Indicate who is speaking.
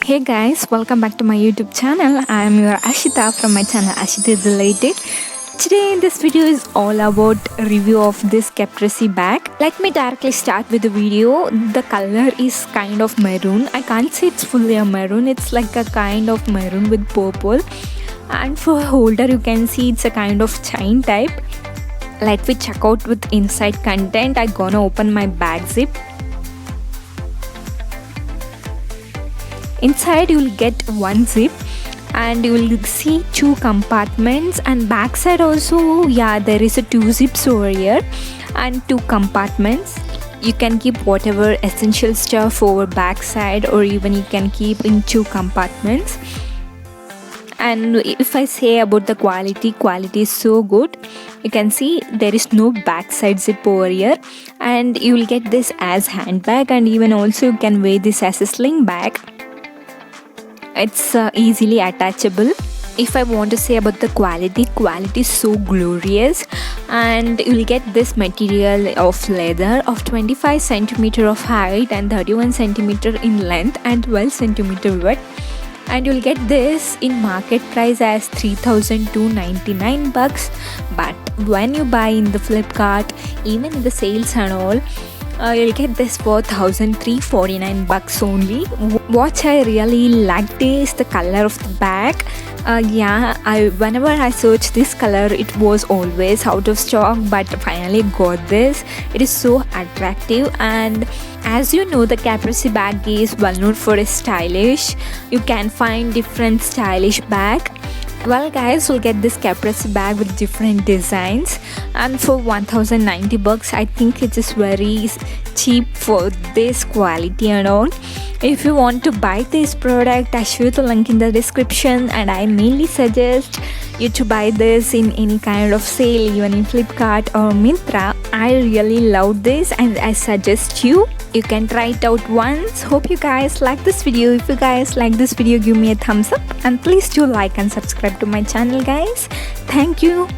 Speaker 1: Hey guys, welcome back to my YouTube channel. I am your Ashita from my channel Ashita Related. Today in this video is all about a review of this Caprese bag. Let me directly start with the video. The color is kind of maroon. I can't say it's fully a maroon. It's like a kind of maroon with purple. And for holder you can see it's a kind of chain type. Let me check out with inside content. I'm gonna open my bag zip. Inside you will get one zip and you will see two compartments, and backside also there is a two zips over here and two compartments. You can keep whatever essential stuff over backside, or even you can keep in two compartments. And if I say about the quality is so good. You can see there is no backside zip over here, and you will get this as handbag, and even also you can wear this as a sling bag. It's easily attachable. If I want to say about the quality is so glorious, and you will get this material of leather of 25 cm of height and 31 cm in length and 12 cm width. And you'll get this in market price as $3,299, but when you buy in the Flipkart, even in the sales and all, you'll get this for $1,349 only. What I really liked is the color of the bag. Whenever I searched this color, it was always out of stock, but finally got this. It is so attractive, and as you know, the Caprese bag is well known for its stylish. You can find different stylish bag. Well guys, we'll get this Caprese bag with different designs, and for $1,090 I think it is very cheap for this quality and all. If you want to buy this product, I show the link in the description, and I mainly suggest you to buy this in any kind of sale, even in Flipkart or Myntra. I really love this and I suggest you can try it out once. Hope you guys like this video. If you guys like this video, give me a thumbs up, and please do like and subscribe to my channel guys. Thank you.